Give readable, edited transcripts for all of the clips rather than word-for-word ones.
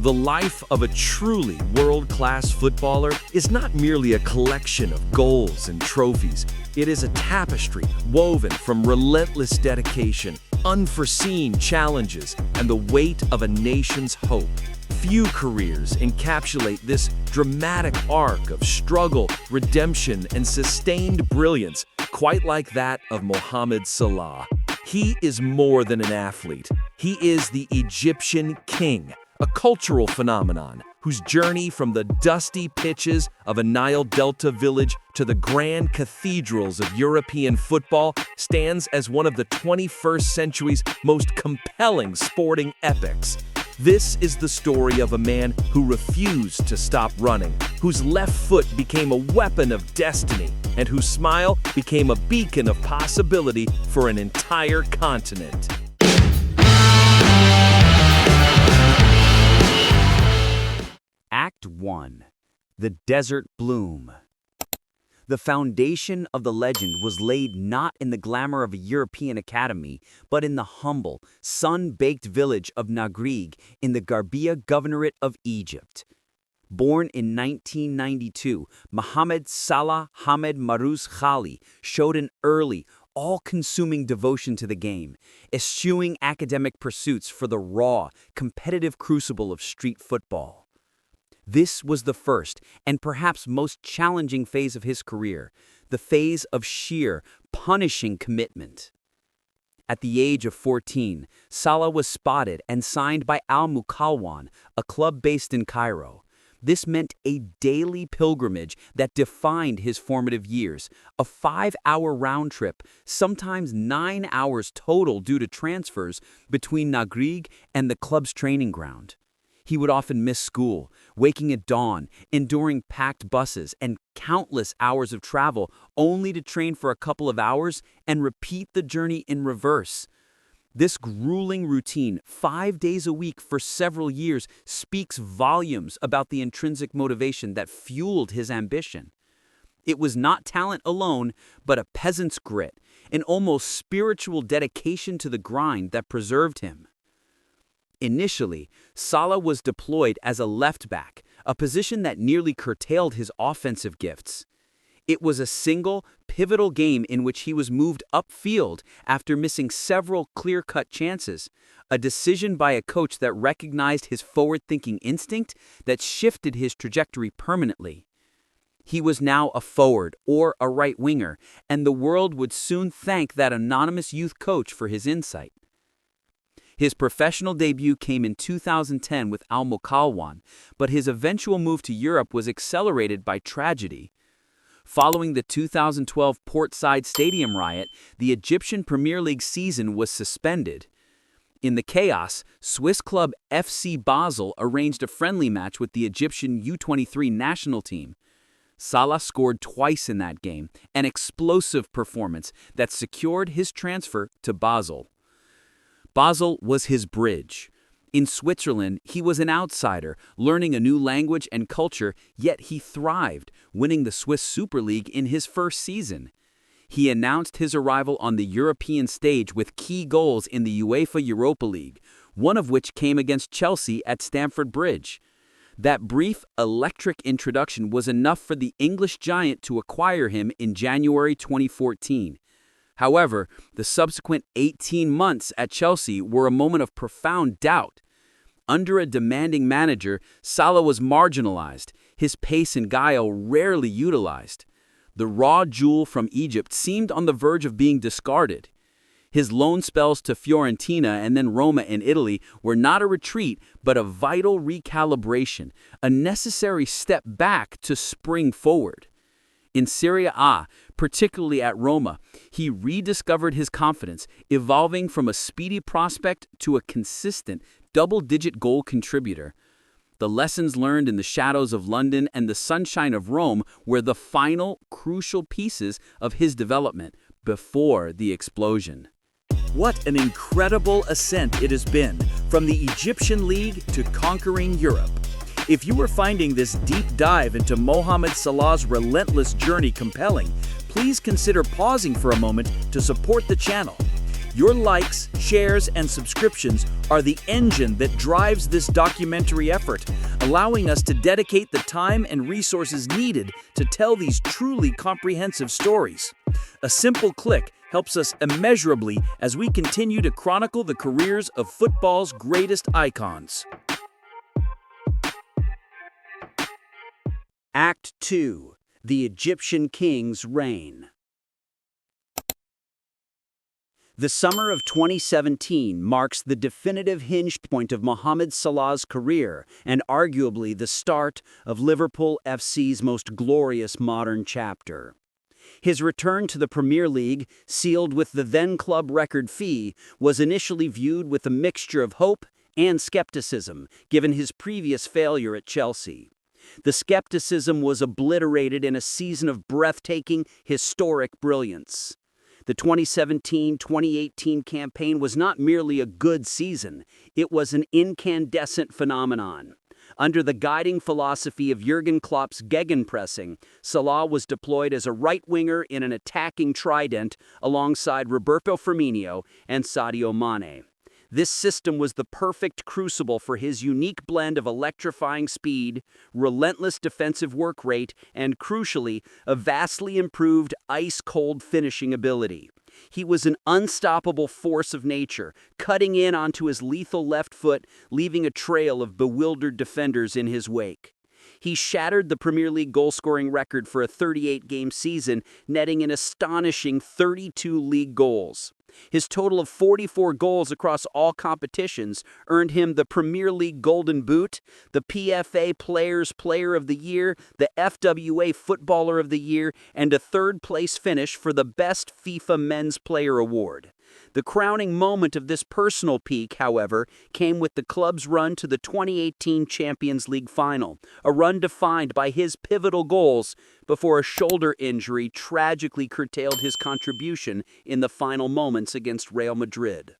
The life of a truly world-class footballer is not merely a collection of goals and trophies. It is a tapestry woven from relentless dedication, unforeseen challenges, and the weight of a nation's hope. Few careers encapsulate this dramatic arc of struggle, redemption, and sustained brilliance quite like that of Mohamed Salah. He is more than an athlete. He is the Egyptian king, a cultural phenomenon whose journey from the dusty pitches of a Nile Delta village to the grand cathedrals of European football stands as one of the 21st century's most compelling sporting epics. This is the story of a man who refused to stop running, whose left foot became a weapon of destiny, and whose smile became a beacon of possibility for an entire continent. Act 1. The Desert Bloom. The foundation of the legend was laid not in the glamour of a European academy, but in the humble, sun-baked village of Nagreg in the Gharbiya Governorate of Egypt. Born in 1992, Mohamed Salah Hamed Marous Khali showed an early, all-consuming devotion to the game, eschewing academic pursuits for the raw, competitive crucible of street football. This was the first and perhaps most challenging phase of his career, the phase of sheer, punishing commitment. At the age of 14, Salah was spotted and signed by Al Mukalwan, a club based in Cairo. This meant a daily pilgrimage that defined his formative years, a 5-hour round trip, sometimes 9 hours total due to transfers between Nagreg and the club's training ground. He would often miss school, waking at dawn, enduring packed buses and countless hours of travel only to train for a couple of hours and repeat the journey in reverse. This grueling routine, 5 days a week for several years, speaks volumes about the intrinsic motivation that fueled his ambition. It was not talent alone, but a peasant's grit, an almost spiritual dedication to the grind that preserved him. Initially, Salah was deployed as a left-back, a position that nearly curtailed his offensive gifts. It was a single, pivotal game in which he was moved upfield after missing several clear-cut chances, a decision by a coach that recognized his forward-thinking instinct that shifted his trajectory permanently. He was now a forward or a right winger, and the world would soon thank that anonymous youth coach for his insight. His professional debut came in 2010 with Al Mukalwan, but his eventual move to Europe was accelerated by tragedy. Following the 2012 Portside Stadium riot, the Egyptian Premier League season was suspended. In the chaos, Swiss club FC Basel arranged a friendly match with the Egyptian U23 national team. Salah scored twice in that game, an explosive performance that secured his transfer to Basel. Basel was his bridge. In Switzerland, he was an outsider, learning a new language and culture, yet he thrived, winning the Swiss Super League in his first season. He announced his arrival on the European stage with key goals in the UEFA Europa League, one of which came against Chelsea at Stamford Bridge. That brief, electric introduction was enough for the English giant to acquire him in January 2014. However, the subsequent 18 months at Chelsea were a moment of profound doubt. Under a demanding manager, Salah was marginalized, his pace and guile rarely utilized. The raw jewel from Egypt seemed on the verge of being discarded. His loan spells to Fiorentina and then Roma in Italy were not a retreat, but a vital recalibration, a necessary step back to spring forward. In Serie A, particularly at Roma, he rediscovered his confidence, evolving from a speedy prospect to a consistent, double-digit goal contributor. The lessons learned in the shadows of London and the sunshine of Rome were the final, crucial pieces of his development before the explosion. What an incredible ascent it has been, from the Egyptian League to conquering Europe. If you are finding this deep dive into Mohamed Salah's relentless journey compelling, please consider pausing for a moment to support the channel. Your likes, shares, and subscriptions are the engine that drives this documentary effort, allowing us to dedicate the time and resources needed to tell these truly comprehensive stories. A simple click helps us immeasurably as we continue to chronicle the careers of football's greatest icons. Act 2. The Egyptian King's Reign. The summer of 2017 marks the definitive hinge point of Mohamed Salah's career and arguably the start of Liverpool FC's most glorious modern chapter. His return to the Premier League, sealed with the then-club record fee, was initially viewed with a mixture of hope and skepticism, given his previous failure at Chelsea. The skepticism was obliterated in a season of breathtaking, historic brilliance. The 2017-2018 campaign was not merely a good season, it was an incandescent phenomenon. Under the guiding philosophy of Jurgen Klopp's gegenpressing, Salah was deployed as a right winger in an attacking trident alongside Roberto Firmino and Sadio Mane. This system was the perfect crucible for his unique blend of electrifying speed, relentless defensive work rate, and, crucially, a vastly improved ice-cold finishing ability. He was an unstoppable force of nature, cutting in onto his lethal left foot, leaving a trail of bewildered defenders in his wake. He shattered the Premier League goal-scoring record for a 38-game season, netting an astonishing 32 league goals. His total of 44 goals across all competitions earned him the Premier League Golden Boot, the PFA Players Player of the Year, the FWA Footballer of the Year, and a third-place finish for the Best FIFA Men's Player Award. The crowning moment of this personal peak, however, came with the club's run to the 2018 Champions League final, a run defined by his pivotal goals before a shoulder injury tragically curtailed his contribution in the final moments against Real Madrid.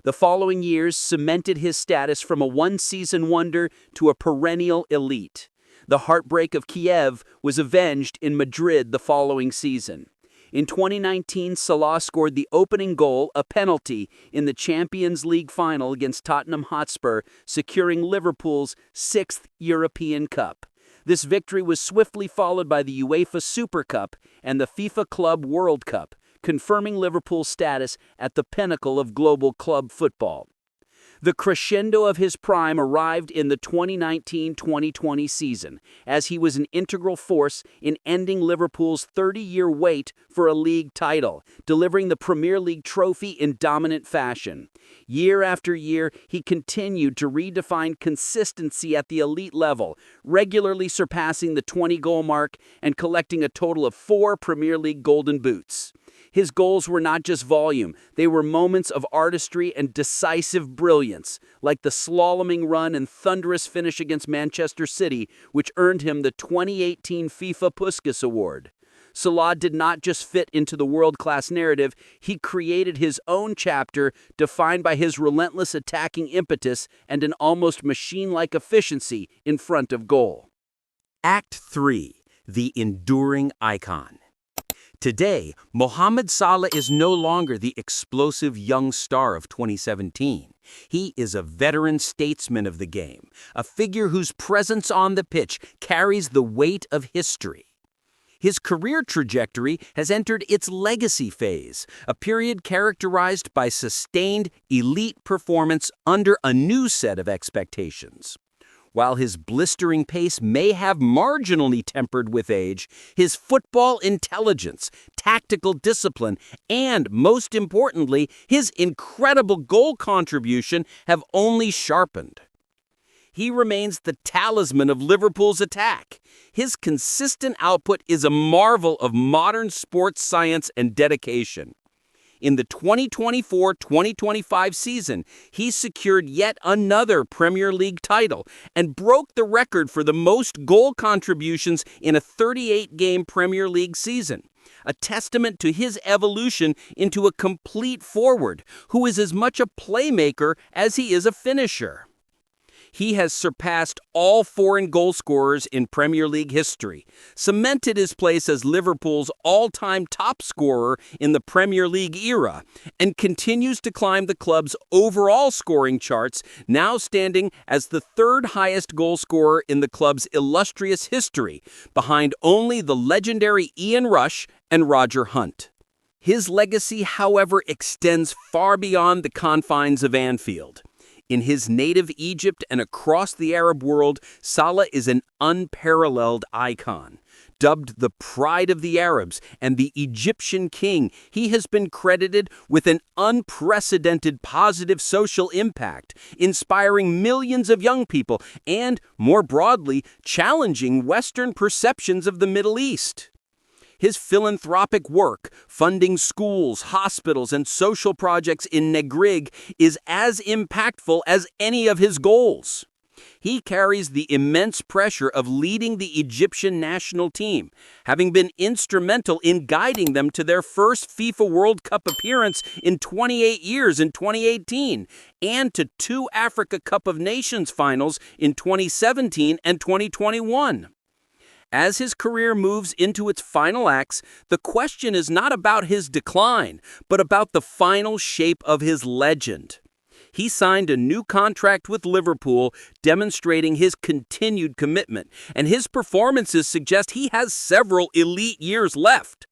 The following years cemented his status from a one-season wonder to a perennial elite. The heartbreak of Kiev was avenged in Madrid the following season. In 2019, Salah scored the opening goal, a penalty, in the Champions League final against Tottenham Hotspur, securing Liverpool's 6th European Cup. This victory was swiftly followed by the UEFA Super Cup and the FIFA Club World Cup, confirming Liverpool's status at the pinnacle of global club football. The crescendo of his prime arrived in the 2019-2020 season, as he was an integral force in ending Liverpool's 30-year wait for a league title, delivering the Premier League trophy in dominant fashion. Year after year, he continued to redefine consistency at the elite level, regularly surpassing the 20-goal mark and collecting a total of 4 Premier League Golden Boots. His goals were not just volume, they were moments of artistry and decisive brilliance, like the slaloming run and thunderous finish against Manchester City, which earned him the 2018 FIFA Puskas Award. Salah did not just fit into the world-class narrative, he created his own chapter defined by his relentless attacking impetus and an almost machine-like efficiency in front of goal. Act 3. The Enduring Icon. Today, Mohamed Salah is no longer the explosive young star of 2017. He is a veteran statesman of the game, a figure whose presence on the pitch carries the weight of history. His career trajectory has entered its legacy phase, a period characterized by sustained, elite performance under a new set of expectations. While his blistering pace may have marginally tempered with age, his football intelligence, tactical discipline, and, most importantly, his incredible goal contribution have only sharpened. He remains the talisman of Liverpool's attack. His consistent output is a marvel of modern sports science and dedication. In the 2024-2025 season, he secured yet another Premier League title and broke the record for the most goal contributions in a 38-game Premier League season, a testament to his evolution into a complete forward who is as much a playmaker as he is a finisher. He has surpassed all foreign goal scorers in Premier League history, cemented his place as Liverpool's all-time top scorer in the Premier League era, and continues to climb the club's overall scoring charts, now standing as the third highest goal scorer in the club's illustrious history, behind only the legendary Ian Rush and Roger Hunt. His legacy, however, extends far beyond the confines of Anfield. In his native Egypt and across the Arab world, Salah is an unparalleled icon. Dubbed the pride of the Arabs and the Egyptian king, he has been credited with an unprecedented positive social impact, inspiring millions of young people and, more broadly, challenging Western perceptions of the Middle East. His philanthropic work, funding schools, hospitals, and social projects in Negrig, is as impactful as any of his goals. He carries the immense pressure of leading the Egyptian national team, having been instrumental in guiding them to their first FIFA World Cup appearance in 28 years in 2018, and to 2 Africa Cup of Nations finals in 2017 and 2021. As his career moves into its final acts, the question is not about his decline, but about the final shape of his legend. He signed a new contract with Liverpool, demonstrating his continued commitment, and his performances suggest he has several elite years left.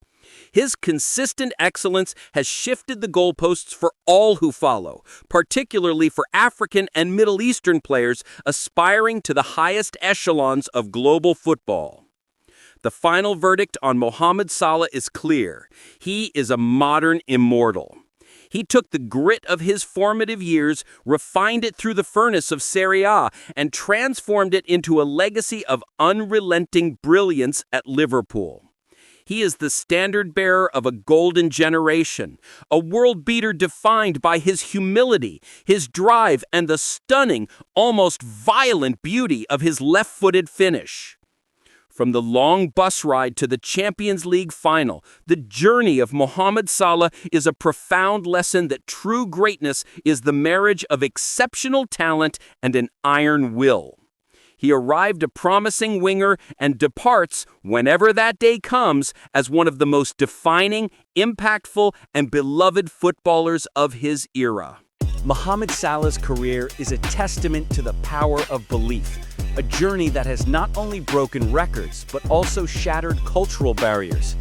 His consistent excellence has shifted the goalposts for all who follow, particularly for African and Middle Eastern players aspiring to the highest echelons of global football. The final verdict on Mohamed Salah is clear. He is a modern immortal. He took the grit of his formative years, refined it through the furnace of Serie A, and transformed it into a legacy of unrelenting brilliance at Liverpool. He is the standard-bearer of a golden generation, a world beater defined by his humility, his drive, and the stunning, almost violent beauty of his left-footed finish. From the long bus ride to the Champions League final, the journey of Mohamed Salah is a profound lesson that true greatness is the marriage of exceptional talent and an iron will. He arrived a promising winger and departs, whenever that day comes, as one of the most defining, impactful, and beloved footballers of his era. Mohamed Salah's career is a testament to the power of belief, a journey that has not only broken records, but also shattered cultural barriers.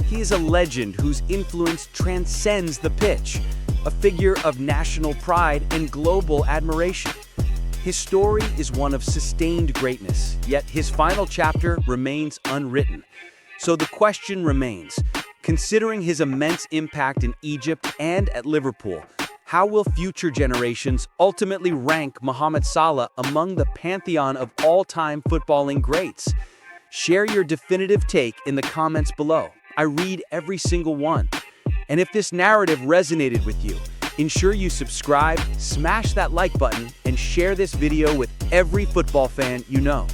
He is a legend whose influence transcends the pitch, a figure of national pride and global admiration. His story is one of sustained greatness, yet his final chapter remains unwritten. So the question remains, considering his immense impact in Egypt and at Liverpool, how will future generations ultimately rank Mohamed Salah among the pantheon of all-time footballing greats? Share your definitive take in the comments below. I read every single one. And if this narrative resonated with you, ensure you subscribe, smash that like button, and share this video with every football fan you know.